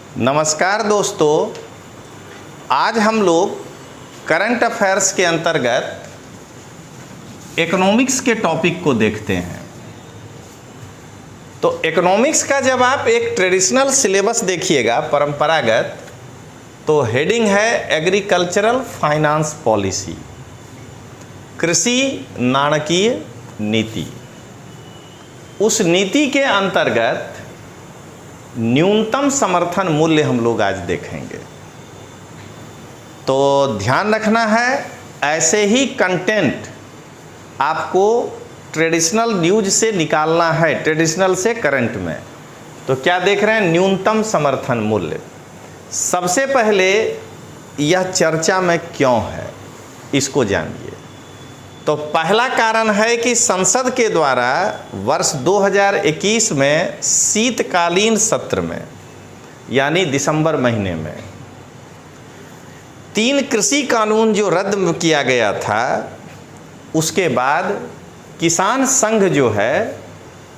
नमस्कार दोस्तों, आज हम लोग करंट अफेयर्स के अंतर्गत इकोनॉमिक्स के टॉपिक को देखते हैं। तो इकोनॉमिक्स का जब आप एक ट्रेडिशनल सिलेबस देखिएगा परंपरागत, तो हेडिंग है एग्रीकल्चरल फाइनेंस पॉलिसी, कृषि नाणकीय नीति। उस नीति के अंतर्गत न्यूनतम समर्थन मूल्य हम लोग आज देखेंगे। तो ध्यान रखना है, ऐसे ही कंटेंट आपको ट्रेडिशनल न्यूज से निकालना है, ट्रेडिशनल से करंट में। तो क्या देख रहे हैं? न्यूनतम समर्थन मूल्य। सबसे पहले यह चर्चा में क्यों है, इसको जानिए। तो पहला कारण है कि संसद के द्वारा वर्ष 2021 में शीतकालीन सत्र में, यानी दिसंबर महीने में 3 कृषि कानून जो रद्द किया गया था, उसके बाद किसान संघ जो है,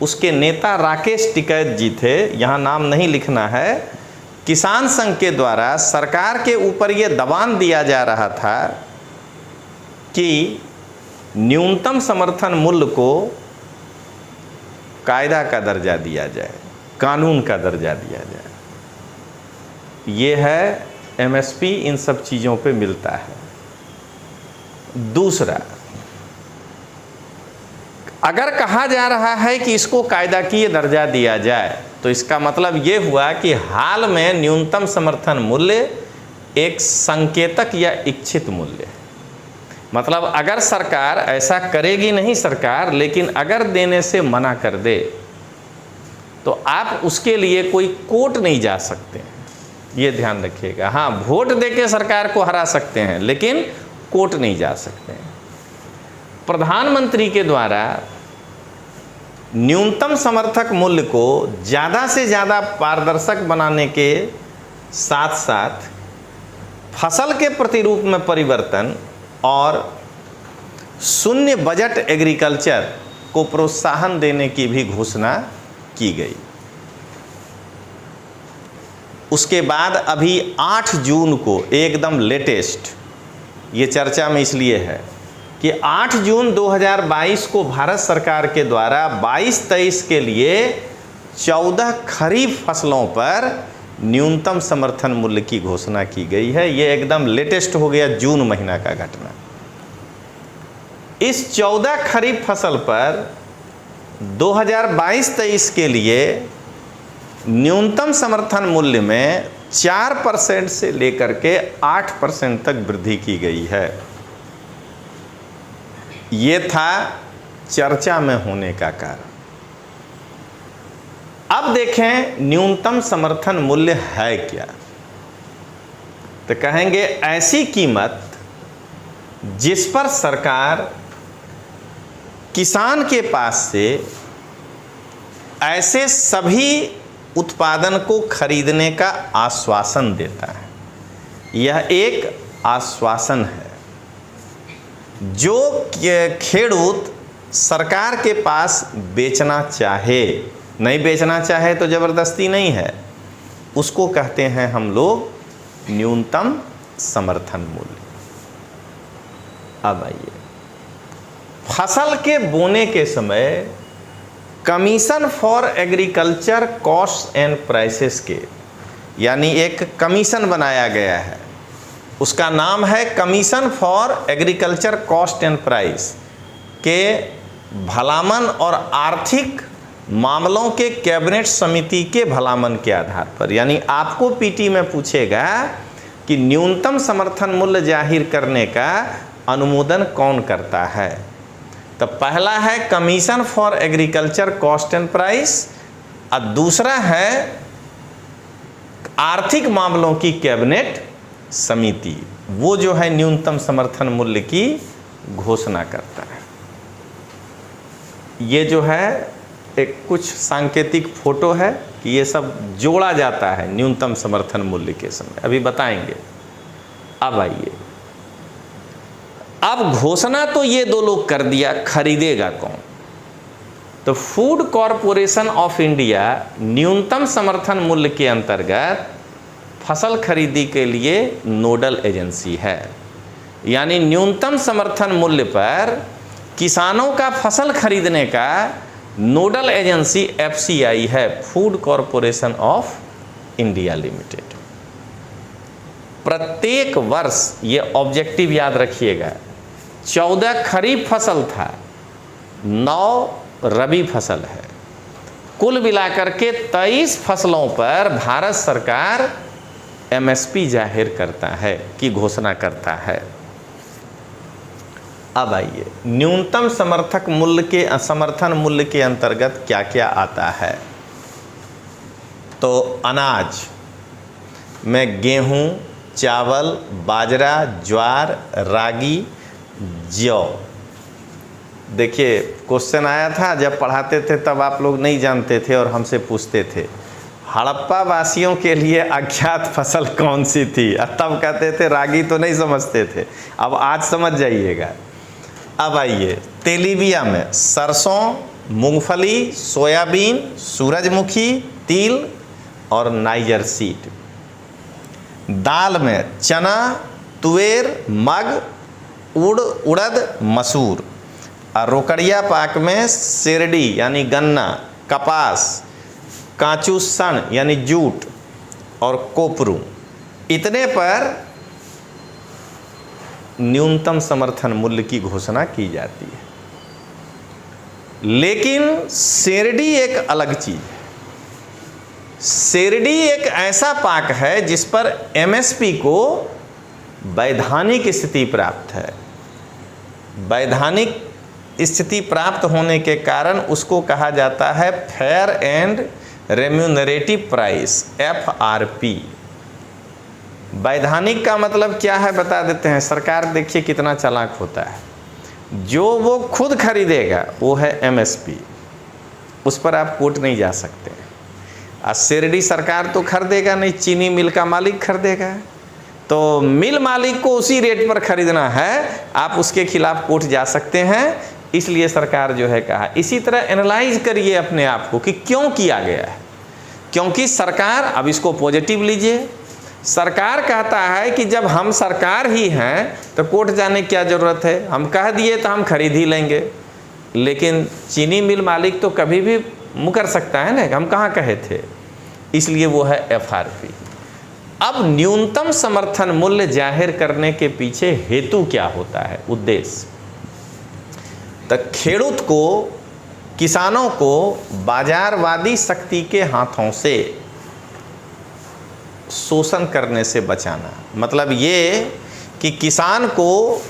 उसके नेता राकेश टिकैत जी थे, यहाँ नाम नहीं लिखना है। किसान संघ के द्वारा सरकार के ऊपर ये दबाव दिया जा रहा था कि न्यूनतम समर्थन मूल्य को कायदा का दर्जा दिया जाए, कानून का दर्जा दिया जाए। ये है एमएसपी, इन सब चीज़ों पे मिलता है। दूसरा, अगर कहा जा रहा है कि इसको कायदा की दर्जा दिया जाए, तो इसका मतलब ये हुआ कि हाल में न्यूनतम समर्थन मूल्य एक संकेतक या इच्छित मूल्य है। मतलब अगर सरकार ऐसा करेगी नहीं सरकार, लेकिन अगर देने से मना कर दे, तो आप उसके लिए कोई कोर्ट नहीं जा सकते हैं, ये ध्यान रखिएगा। हाँ, वोट देके सरकार को हरा सकते हैं, लेकिन कोर्ट नहीं जा सकते हैं। प्रधानमंत्री के द्वारा न्यूनतम समर्थक मूल्य को ज़्यादा से ज़्यादा पारदर्शक बनाने के साथ साथ फसल के प्रतिरूप में परिवर्तन और शून्य बजट एग्रीकल्चर को प्रोत्साहन देने की भी घोषणा की गई। उसके बाद अभी 8 जून को एकदम लेटेस्ट, ये चर्चा में इसलिए है कि 8 जून 2022 को भारत सरकार के द्वारा 22-23 के लिए 14 खरीफ फसलों पर न्यूनतम समर्थन मूल्य की घोषणा की गई है। ये एकदम लेटेस्ट हो गया, जून महीना का घटना। इस 14 खरीफ फसल पर 2022-23 के लिए न्यूनतम समर्थन मूल्य में 4% से लेकर के 8% तक वृद्धि की गई है। ये था चर्चा में होने का कारण। अब देखें न्यूनतम समर्थन मूल्य है क्या। तो कहेंगे ऐसी कीमत जिस पर सरकार किसान के पास से ऐसे सभी उत्पादन को खरीदने का आश्वासन देता है। यह एक आश्वासन है जो खेडूत सरकार के पास बेचना चाहे, नहीं बेचना चाहे तो ज़बरदस्ती नहीं है, उसको कहते हैं हम लोग न्यूनतम समर्थन मूल्य। अब आइए, फसल के बोने के समय commission for agriculture cost and prices के, यानी एक कमीशन बनाया गया है, उसका नाम है commission for agriculture cost and price के भलामन और आर्थिक मामलों के कैबिनेट समिति के भलामन के आधार पर। यानी आपको पीटी में पूछेगा कि न्यूनतम समर्थन मूल्य जाहिर करने का अनुमोदन कौन करता है। तो पहला है commission for agriculture cost and price, और दूसरा है आर्थिक मामलों की कैबिनेट समिति, वो जो है न्यूनतम समर्थन मूल्य की घोषणा करता है। ये जो है एक कुछ सांकेतिक फोटो है कि ये सब जोड़ा जाता है न्यूनतम समर्थन मूल्य के समय, अभी बताएंगे। अब आइए, अब घोषणा तो ये दो लोग कर दिया, खरीदेगा कौन? तो फूड कॉरपोरेशन ऑफ इंडिया न्यूनतम समर्थन मूल्य के अंतर्गत फसल खरीदी के लिए नोडल एजेंसी है। यानी न्यूनतम समर्थन मूल्य पर किसानों का फसल खरीदने का नोडल एजेंसी FCI है, food corporation of India limited. प्रत्येक वर्ष, ये ऑब्जेक्टिव याद रखिएगा, 14 खरीफ फसल था, 9 रबी फसल है, कुल मिलाकर के 23 फसलों पर भारत सरकार MSP जाहिर करता है कि घोषणा करता है। अब आइए, न्यूनतम समर्थन मूल्य के अंतर्गत क्या क्या आता है। तो अनाज में गेहूं, चावल, बाजरा, ज्वार, रागी, जौ। देखिए, क्वेश्चन आया था जब पढ़ाते थे तब आप लोग नहीं जानते थे और हमसे पूछते थे हड़प्पा वासियों के लिए अज्ञात फसल कौन सी थी, तब कहते थे रागी, तो नहीं समझते थे। अब आज समझ जाइएगा। अब आइए, तेलीबिया में सरसों, मूंगफली, सोयाबीन, सूरजमुखी, तिल और नाइजर सीड। दाल में चना, तुवेर, मग, उड़द, मसूर। और रोकड़िया पाक में शेरडी यानी गन्ना, कपास, कांचू सन यानी जूट और कोपरू। इतने पर न्यूनतम समर्थन मूल्य की घोषणा की जाती है। लेकिन शेरडी एक अलग चीज है। शेरडी एक ऐसा पाक है जिस पर MSP को वैधानिक स्थिति प्राप्त है। वैधानिक स्थिति प्राप्त होने के कारण उसको कहा जाता है fair and remunerative price, FRP। वैधानिक का मतलब क्या है बता देते हैं। सरकार देखिए कितना चालाक होता है। जो वो खुद खरीदेगा वो है MSP, उस पर आप कोर्ट नहीं जा सकते। शेरडी सरकार तो खरीदेगा नहीं, चीनी मिल का मालिक खरीदेगा, तो मिल मालिक को उसी रेट पर खरीदना है, आप उसके खिलाफ कोर्ट जा सकते हैं। इसलिए सरकार जो है कहा। इसी तरह एनालाइज करिए अपने आप को कि क्यों किया गया है। क्योंकि सरकार, अब इसको पॉजिटिव लीजिए, सरकार कहता है कि जब हम सरकार ही हैं तो कोर्ट जाने की क्या ज़रूरत है, हम कह दिए तो हम खरीद ही लेंगे। लेकिन चीनी मिल मालिक तो कभी भी मुकर सकता है ना, हम कहाँ कहे थे, इसलिए वो है FRP। अब न्यूनतम समर्थन मूल्य जाहिर करने के पीछे हेतु क्या होता है, उद्देश्य। तो खेडूत को, किसानों को बाजारवादी शक्ति के हाथों से शोषण करने से बचाना। मतलब ये कि किसान को,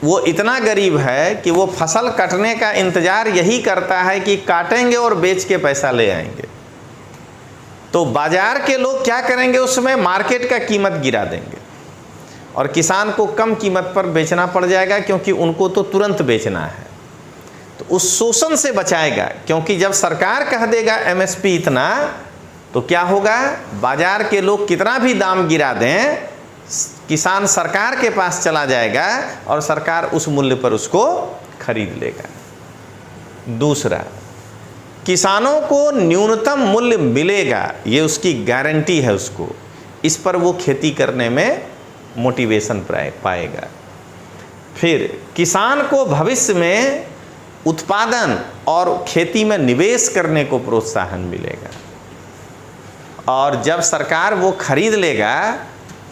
वो इतना गरीब है कि वो फसल कटने का इंतज़ार यही करता है कि काटेंगे और बेच के पैसा ले आएंगे। तो बाजार के लोग क्या करेंगे, उसमें मार्केट का कीमत गिरा देंगे और किसान को कम कीमत पर बेचना पड़ जाएगा, क्योंकि उनको तो तुरंत बेचना है। तो उस शोषण से बचाएगा, क्योंकि जब सरकार कह देगा MSP इतना, तो क्या होगा, बाजार के लोग कितना भी दाम गिरा दें, किसान सरकार के पास चला जाएगा और सरकार उस मूल्य पर उसको खरीद लेगा। दूसरा, किसानों को न्यूनतम मूल्य मिलेगा, ये उसकी गारंटी है उसको, इस पर वो खेती करने में मोटिवेशन पाएगा। फिर किसान को भविष्य में उत्पादन और खेती में निवेश करने को प्रोत्साहन मिलेगा। और जब सरकार वो खरीद लेगा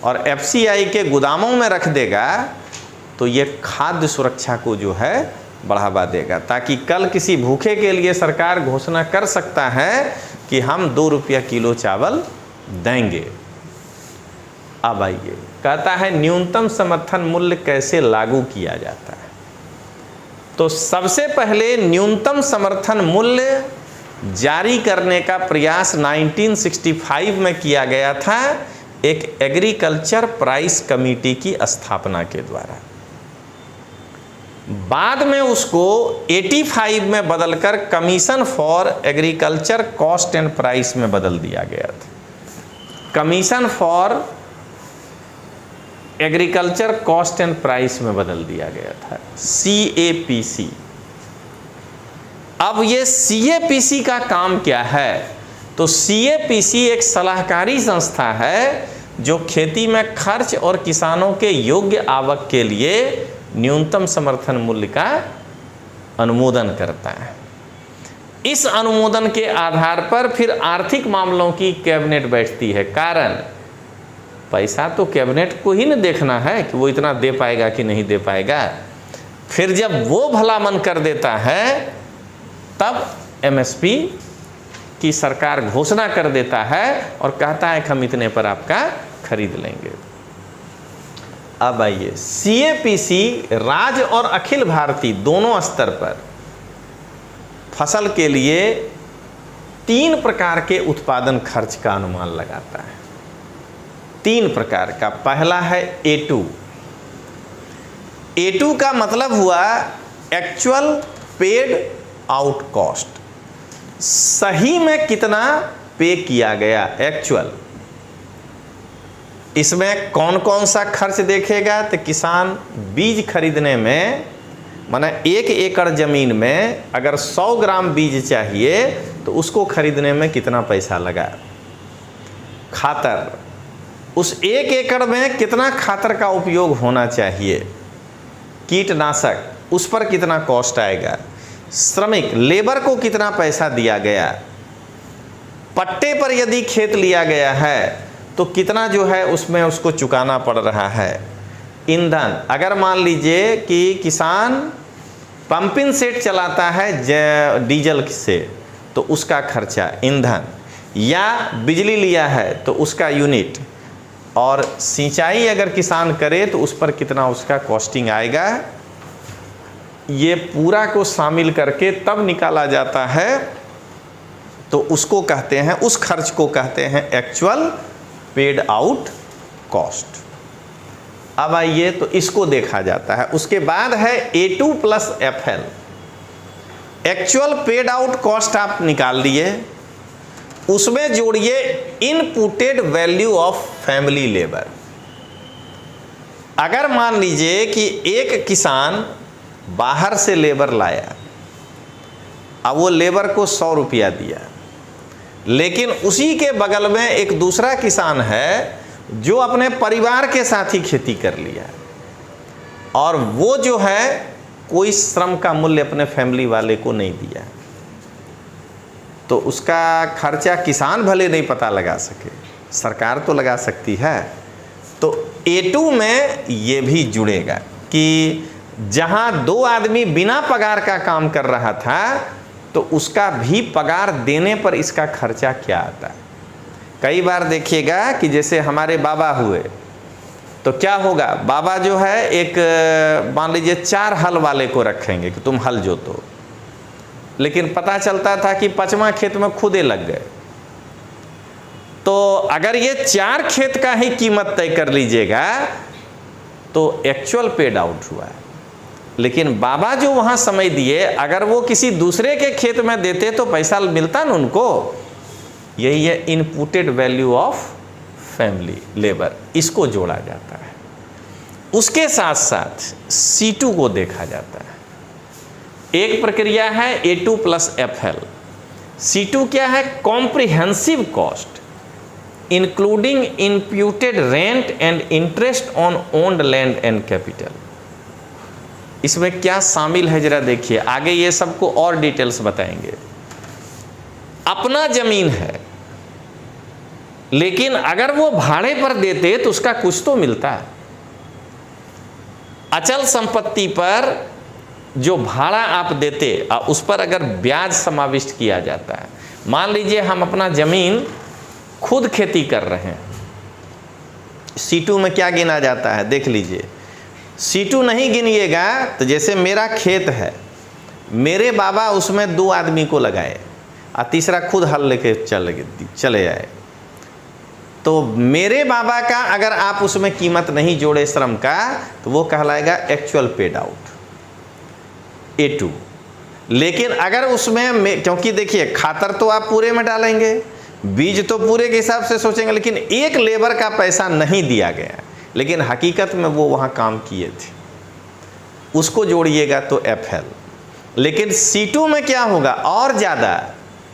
और FCI के गोदामों में रख देगा, तो ये खाद्य सुरक्षा को जो है बढ़ावा देगा, ताकि कल किसी भूखे के लिए सरकार घोषणा कर सकता है कि हम 2 रुपया किलो चावल देंगे। अब आइए, कहता है न्यूनतम समर्थन मूल्य कैसे लागू किया जाता है। तो सबसे पहले न्यूनतम समर्थन मूल्य जारी करने का प्रयास 1965 में किया गया था, एक एग्रीकल्चर प्राइस कमेटी की स्थापना के द्वारा। बाद में उसको 85 में बदलकर commission for agriculture cost and price में बदल दिया गया था। Commission for agriculture cost and price में बदल दिया गया था, CAPC। अब ये CAPC का काम क्या है, तो तो CAPC एक सलाहकारी संस्था है जो खेती में खर्च और किसानों के योग्य आवक के लिए न्यूनतम समर्थन मूल्य का अनुमोदन करता है। इस अनुमोदन के आधार पर फिर आर्थिक मामलों की कैबिनेट बैठती है। कारण पैसा तो कैबिनेट को ही न देखना है कि वो इतना दे पाएगा कि नहीं दे पाएगा। फिर जब वो भला मन कर देता है तब MSP की सरकार घोषणा कर देता है और कहता है कि हम इतने पर आपका खरीद लेंगे। अब आइए, CAPC राज्य और अखिल भारतीय दोनों स्तर पर फसल के लिए 3 प्रकार के उत्पादन खर्च का अनुमान लगाता है। 3 प्रकार का। पहला है A2। A2 का मतलब हुआ एक्चुअल पेड आउट कॉस्ट, सही में कितना पे किया गया, एक्चुअल। इसमें कौन कौन सा खर्च देखेगा? तो किसान बीज खरीदने में, माने 1 एकड़ ज़मीन में अगर 100 ग्राम बीज चाहिए तो उसको खरीदने में कितना पैसा लगा। खातर, उस 1 एकड़ में कितना खातर का उपयोग होना चाहिए। कीटनाशक, उस पर कितना कॉस्ट आएगा। श्रमिक, लेबर को कितना पैसा दिया गया। पट्टे पर यदि खेत लिया गया है तो कितना जो है उसमें उसको चुकाना पड़ रहा है। ईंधन, अगर मान लीजिए कि किसान पंपिंग सेट चलाता है डीजल से तो उसका खर्चा ईंधन, या बिजली लिया है तो उसका यूनिट, और सिंचाई अगर किसान करे तो उस पर कितना उसका कॉस्टिंग आएगा। ये पूरा को शामिल करके तब निकाला जाता है तो उसको कहते हैं, उस खर्च को कहते हैं एक्चुअल पेड आउट कॉस्ट। अब आइए, तो इसको देखा जाता है। उसके बाद है A2 + FL। Actual paid out cost आप निकाल लिए, उसमें जोड़िए inputted value of family labour. अगर मान लीजिए कि एक किसान बाहर से लेबर लाया, अब वो लेबर को 100 रुपया दिया, लेकिन उसी के बगल में एक दूसरा किसान है जो अपने परिवार के साथ ही खेती कर लिया और वो जो है कोई श्रम का मूल्य अपने फैमिली वाले को नहीं दिया, तो उसका खर्चा किसान भले नहीं पता लगा सके, सरकार तो लगा सकती है। तो A2 में ये भी जुड़ेगा कि जहां 2 आदमी बिना पगार का काम कर रहा था तो उसका भी पगार देने पर इसका खर्चा क्या आता है। कई बार देखिएगा कि जैसे हमारे बाबा हुए तो क्या होगा, बाबा जो है एक मान लीजिए 4 हल वाले को रखेंगे कि तुम हल जोतो, लेकिन पता चलता था कि 5वां खेत में खुदे लग गए। तो अगर ये 4 खेत का ही कीमत तय कर लीजिएगा तो एक्चुअल पेड आउट हुआ है। लेकिन बाबा जो वहाँ समय दिए, अगर वो किसी दूसरे के खेत में देते तो पैसा मिलता ना उनको। यही है inputted value of family labour, इसको जोड़ा जाता है। उसके साथ साथ C2 को देखा जाता है। एक प्रक्रिया है A2 + FL। C2 क्या है? Comprehensive cost including imputed rent and interest on owned land and capital. इसमें क्या शामिल है जरा देखिए, आगे ये सबको और डिटेल्स बताएंगे। अपना जमीन है, लेकिन अगर वो भाड़े पर देते तो उसका कुछ तो मिलता है। अचल संपत्ति पर जो भाड़ा आप देते उस पर अगर ब्याज समाविष्ट किया जाता है। मान लीजिए हम अपना जमीन खुद खेती कर रहे हैं, C2 में क्या गिना जाता है देख लीजिए। C2 नहीं गिनिएगा तो जैसे मेरा खेत है, मेरे बाबा उसमें 2 आदमी को लगाए और तीसरा खुद हल लेके चले आए, तो मेरे बाबा का अगर आप उसमें कीमत नहीं जोड़े श्रम का तो वो कहलाएगा एक्चुअल पेड आउट A2। लेकिन अगर उसमें, क्योंकि देखिए खातर तो आप पूरे में डालेंगे, बीज तो पूरे के हिसाब से सोचेंगे, लेकिन एक लेबर का पैसा नहीं दिया गया, लेकिन हकीकत में वो वहाँ काम किए थे, उसको जोड़िएगा तो FL। लेकिन C2 में क्या होगा और ज़्यादा,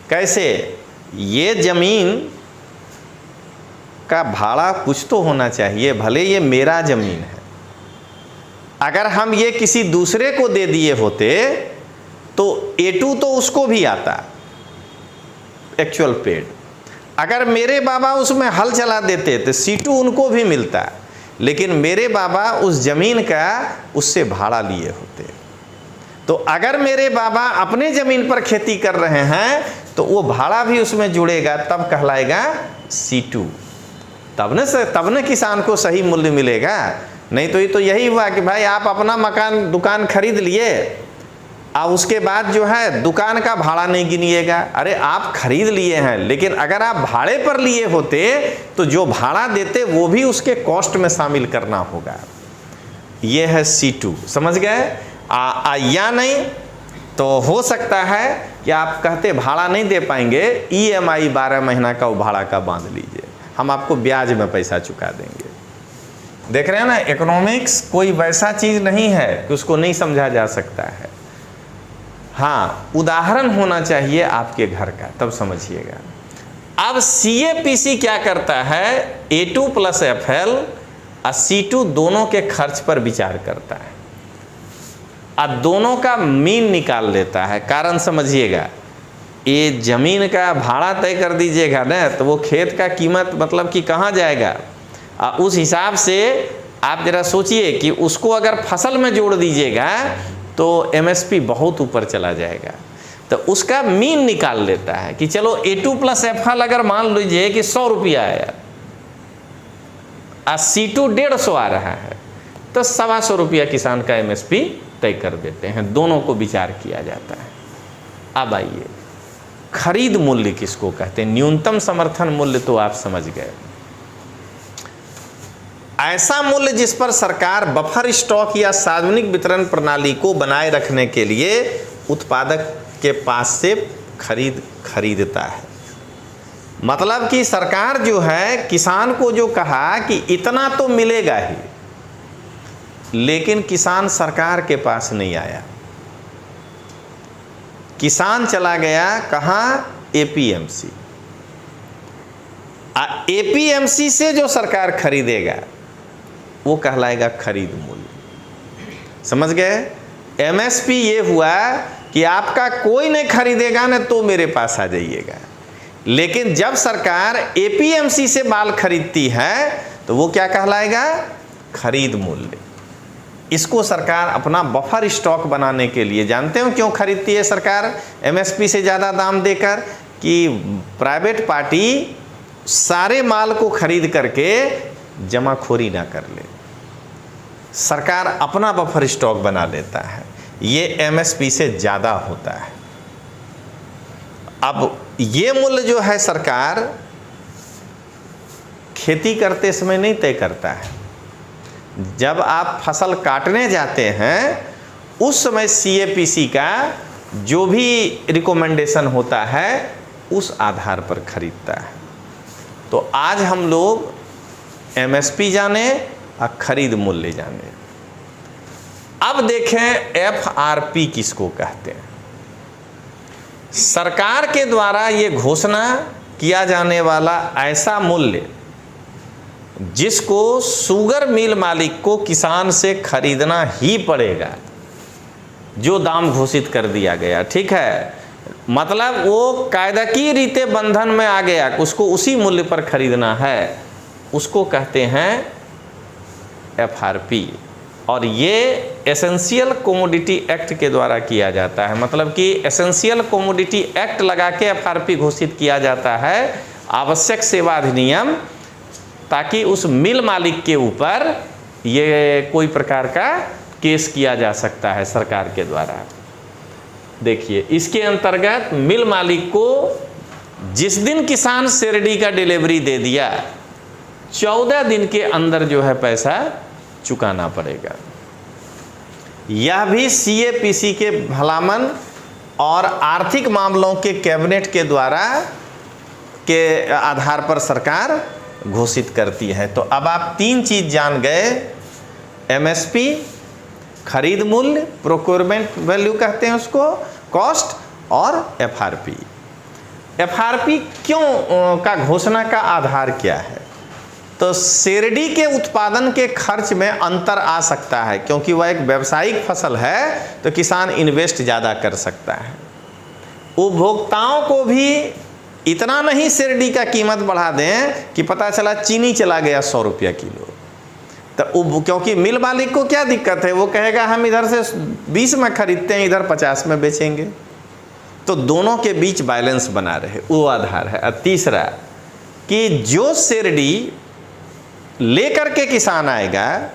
कैसे? ये ज़मीन का भाड़ा कुछ तो होना चाहिए, भले ये मेरा ज़मीन है। अगर हम ये किसी दूसरे को दे दिए होते तो A2 तो उसको भी आता, एक्चुअल पेड। अगर मेरे बाबा उसमें हल चला देते तो C2 उनको भी मिलता, लेकिन मेरे बाबा उस ज़मीन का उससे भाड़ा लिए होते। तो अगर मेरे बाबा अपने ज़मीन पर खेती कर रहे हैं तो वो भाड़ा भी उसमें जुड़ेगा, तब कहलाएगा C2। तब न किसान को सही मूल्य मिलेगा। नहीं तो ये तो यही हुआ कि भाई आप अपना मकान दुकान खरीद लिए, अब उसके बाद जो है दुकान का भाड़ा नहीं गिनिएगा। अरे आप खरीद लिए हैं, लेकिन अगर आप भाड़े पर लिए होते तो जो भाड़ा देते वो भी उसके कॉस्ट में शामिल करना होगा। ये है C2, समझ गए? या नहीं तो हो सकता है कि आप कहते भाड़ा नहीं दे पाएंगे, EMI 12 महीना का वो भाड़ा का बांध लीजिए, हम आपको ब्याज में पैसा चुका देंगे। देख रहे हैं ना, इकोनॉमिक्स कोई वैसा चीज़ नहीं है कि उसको नहीं समझा जा सकता है। हाँ, उदाहरण होना चाहिए आपके घर का, तब समझिएगा। अब CAPC क्या करता है, A2 + FL और C2 दोनों के खर्च पर विचार करता है और दोनों का मीन निकाल लेता है। कारण समझिएगा, ये ज़मीन का भाड़ा तय कर दीजिएगा ना तो वो खेत का कीमत मतलब कि कहाँ जाएगा। उस हिसाब से आप जरा सोचिए कि उसको अगर फसल में जोड़ दीजिएगा तो MSP बहुत ऊपर चला जाएगा। तो उसका मीन निकाल लेता है कि चलो A2 + FL अगर मान लीजिए कि 100 रुपया आया और C2 150 आ रहा है तो 125 रुपया किसान का MSP तय कर देते हैं। दोनों को विचार किया जाता है। अब आइए, खरीद मूल्य किसको कहते हैं? न्यूनतम समर्थन मूल्य तो आप समझ गए, ऐसा मूल्य जिस पर सरकार बफर स्टॉक या सार्वजनिक वितरण प्रणाली को बनाए रखने के लिए उत्पादक के पास से खरीदता है। मतलब कि सरकार जो है किसान को जो कहा कि इतना तो मिलेगा ही, लेकिन किसान सरकार के पास नहीं आया, किसान चला गया कहाँ? APMC। APMC से जो सरकार खरीदेगा वो कहलाएगा खरीद मूल्य। समझ गए? MSP ये हुआ कि आपका कोई नहीं खरीदेगा ना तो मेरे पास आ जाइएगा, लेकिन जब सरकार APMC से माल खरीदती है तो वो क्या कहलाएगा? खरीद मूल्य। इसको सरकार अपना बफर स्टॉक बनाने के लिए, जानते हो क्यों खरीदती है सरकार MSP से ज़्यादा दाम देकर? कि प्राइवेट पार्टी सारे माल को खरीद करके जमाखोरी ना कर ले, सरकार अपना बफर स्टॉक बना लेता है। ये MSP से ज़्यादा होता है। अब ये मूल्य जो है सरकार खेती करते समय नहीं तय करता है, जब आप फसल काटने जाते हैं उस समय CAPC का जो भी रिकमेंडेशन होता है उस आधार पर खरीदता है। तो आज हम लोग MSP जाने और खरीद मूल्य जाने। अब देखें FRP किसको कहते हैं। सरकार के द्वारा ये घोषणा किया जाने वाला ऐसा मूल्य जिसको शुगर मिल मालिक को किसान से खरीदना ही पड़ेगा, जो दाम घोषित कर दिया गया, ठीक है, मतलब वो कायदा की रीते बंधन में आ गया, उसको उसी मूल्य पर खरीदना है, उसको कहते हैं FRP। और ये एसेंशियल कमोडिटी एक्ट के द्वारा किया जाता है। मतलब कि एसेंशियल कमोडिटी एक्ट लगा के FRP घोषित किया जाता है, आवश्यक सेवा अधिनियम, ताकि उस मिल मालिक के ऊपर ये कोई प्रकार का केस किया जा सकता है सरकार के द्वारा। देखिए, इसके अंतर्गत मिल मालिक को जिस दिन किसान शेरडी का डिलीवरी दे दिया 14 दिन के अंदर जो है पैसा चुकाना पड़ेगा। यह भी CAPC के भलामन और आर्थिक मामलों के कैबिनेट के द्वारा के आधार पर सरकार घोषित करती है। तो अब आप 3 चीज़ जान गए, MSP, खरीद मूल्य, प्रोक्योरमेंट वैल्यू कहते हैं उसको, कॉस्ट, और FRP। एफआरपी क्यों का घोषणा का आधार क्या है? तो शेरडी के उत्पादन के खर्च में अंतर आ सकता है, क्योंकि वह एक व्यावसायिक फसल है तो किसान इन्वेस्ट ज़्यादा कर सकता है। उपभोक्ताओं को भी इतना नहीं शेरडी का कीमत बढ़ा दें कि पता चला चीनी चला गया 100 रुपया किलो। तो क्योंकि मिल मालिक को क्या दिक्कत है, वो कहेगा हम इधर से 20 में खरीदते हैं, इधर 50 में बेचेंगे। तो दोनों के बीच बैलेंस बना रहे, वो आधार है। और तीसरा कि जो शेरडी लेकर के किसान आएगा,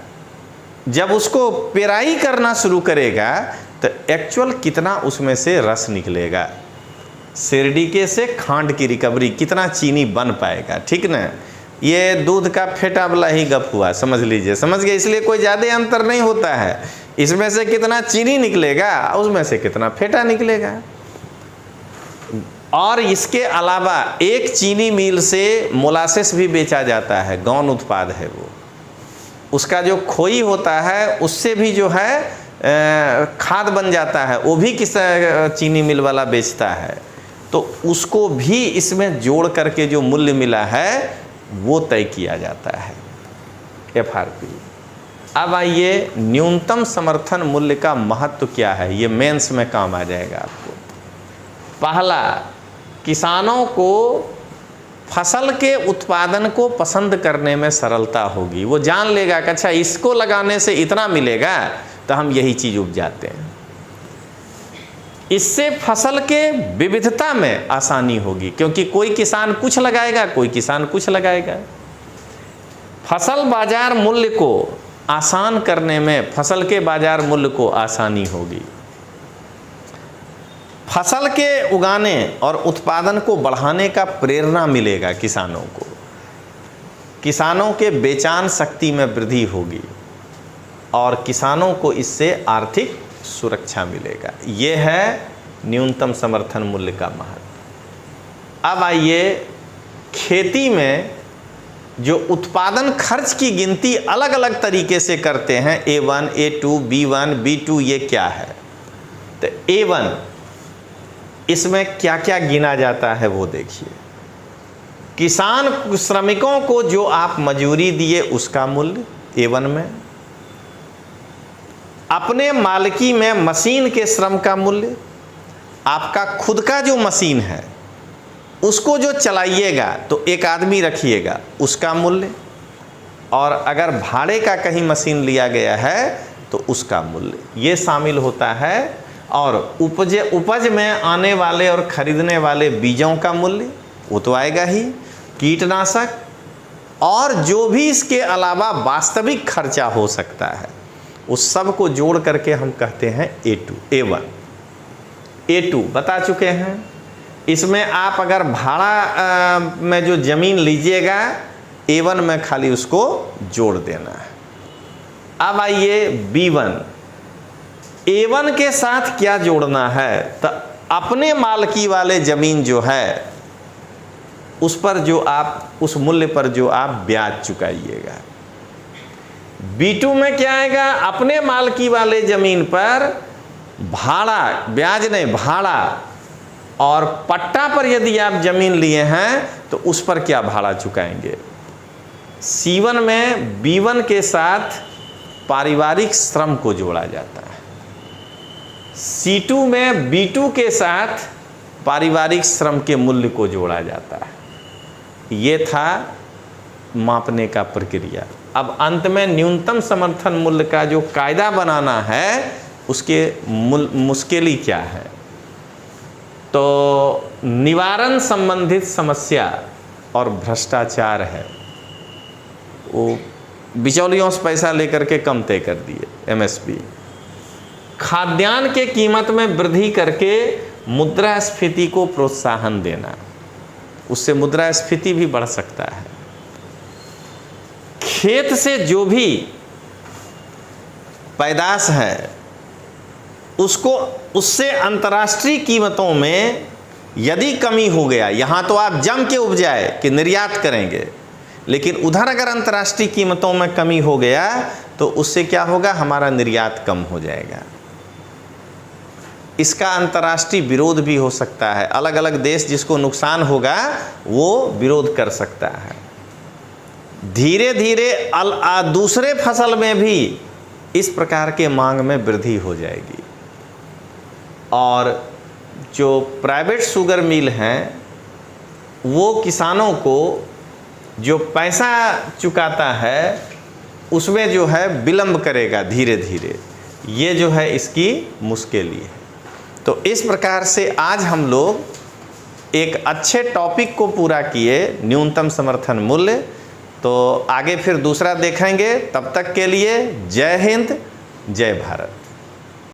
जब उसको पेराई करना शुरू करेगा तो एक्चुअल कितना उसमें से रस निकलेगा, शेरडी के से खांड की रिकवरी, कितना चीनी बन पाएगा, ठीक ना। ये दूध का फेटा वाला ही गप हुआ, समझ लीजिए, समझ गए। इसलिए कोई ज़्यादा अंतर नहीं होता है, इसमें से कितना चीनी निकलेगा, उसमें से कितना फेटा निकलेगा। और इसके अलावा एक चीनी मिल से मोलासेस भी बेचा जाता है, गौण उत्पाद है वो, उसका जो खोई होता है उससे भी जो है खाद बन जाता है, वो भी किस चीनी मिल वाला बेचता है। तो उसको भी इसमें जोड़ करके जो मूल्य मिला है वो तय किया जाता है, एफआरपी। अब आइए न्यूनतम समर्थन मूल्य का महत्व क्या है, ये मेंस में काम आ जाएगा आपको। पहला, किसानों को फसल के उत्पादन को पसंद करने में सरलता होगी। वो जान लेगा कि अच्छा इसको लगाने से इतना मिलेगा तो हम यही चीज़ उपजाते हैं। इससे फसल के विविधता में आसानी होगी, क्योंकि कोई किसान कुछ लगाएगा, कोई किसान कुछ लगाएगा। फसल बाजार मूल्य को आसान करने में फसल के बाजार मूल्य को आसानी होगी। फसल के उगाने और उत्पादन को बढ़ाने का प्रेरणा मिलेगा किसानों को, किसानों के बेचान शक्ति में वृद्धि होगी और किसानों को इससे आर्थिक सुरक्षा मिलेगा। ये है न्यूनतम समर्थन मूल्य का महत्व। अब आइए खेती में जो उत्पादन खर्च की गिनती अलग अलग तरीके से करते हैं, A1, A2, B1, B2, ये क्या है? तो A1 इसमें क्या क्या गिना जाता है वो देखिए। किसान श्रमिकों को जो आप मजूरी दिए उसका मूल्य A1 में, अपने मालिकी में मशीन के श्रम का मूल्य, आपका खुद का जो मशीन है उसको जो चलाइएगा तो एक आदमी रखिएगा उसका मूल्य, और अगर भाड़े का कहीं मशीन लिया गया है तो उसका मूल्य, ये शामिल होता है। और उपज में आने वाले और खरीदने वाले बीजों का मूल्य वो तो आएगा ही, कीटनाशक, और जो भी इसके अलावा वास्तविक खर्चा हो सकता है उस सब को जोड़ करके हम कहते हैं A2, A1। A2 बता चुके हैं। इसमें आप अगर भाड़ा में जो ज़मीन लीजिएगा A1 में खाली उसको जोड़ देना है। अब आइए B1, A1 के साथ क्या जोड़ना है? तो अपने मालकी वाले ज़मीन जो है उस पर जो आप, उस मूल्य पर जो आप ब्याज चुकाइएगा। B2 में क्या आएगा? अपने मालकी वाले ज़मीन पर भाड़ा, ब्याज नहीं भाड़ा, और पट्टा पर यदि आप ज़मीन लिए हैं तो उस पर क्या भाड़ा चुकाएंगे। C1 में B1 के साथ पारिवारिक श्रम को जोड़ा जाता है। C2 में B2 के साथ पारिवारिक श्रम के मूल्य को जोड़ा जाता है। ये था मापने का प्रक्रिया। अब अंत में न्यूनतम समर्थन मूल्य का जो कायदा बनाना है उसके मुश्किल क्या है? तो निवारण संबंधित समस्या और भ्रष्टाचार है। वो बिचौलियों से पैसा लेकर के कम तय कर दिए MSP। खाद्यान्न के कीमत में वृद्धि करके मुद्रास्फीति को प्रोत्साहन देना, उससे मुद्रास्फीति भी बढ़ सकता है। खेत से जो भी पैदाश है उसको, उससे अंतर्राष्ट्रीय कीमतों में यदि कमी हो गया, यहाँ तो आप जम के उपजाए कि निर्यात करेंगे, लेकिन उधर अगर अंतर्राष्ट्रीय कीमतों में कमी हो गया तो उससे क्या होगा? हमारा निर्यात कम हो जाएगा। इसका अंतर्राष्ट्रीय विरोध भी हो सकता है। अलग अलग देश जिसको नुकसान होगा वो विरोध कर सकता है। धीरे धीरे दूसरे फसल में भी इस प्रकार के मांग में वृद्धि हो जाएगी और जो प्राइवेट शुगर मिल हैं वो किसानों को जो पैसा चुकाता है उसमें जो है विलंब करेगा धीरे धीरे। ये जो है इसकी मुश्किल ही है। तो इस प्रकार से आज हम लोग एक अच्छे टॉपिक को पूरा किए, न्यूनतम समर्थन मूल्य। तो आगे फिर दूसरा देखेंगे। तब तक के लिए जय हिंद, जय भारत।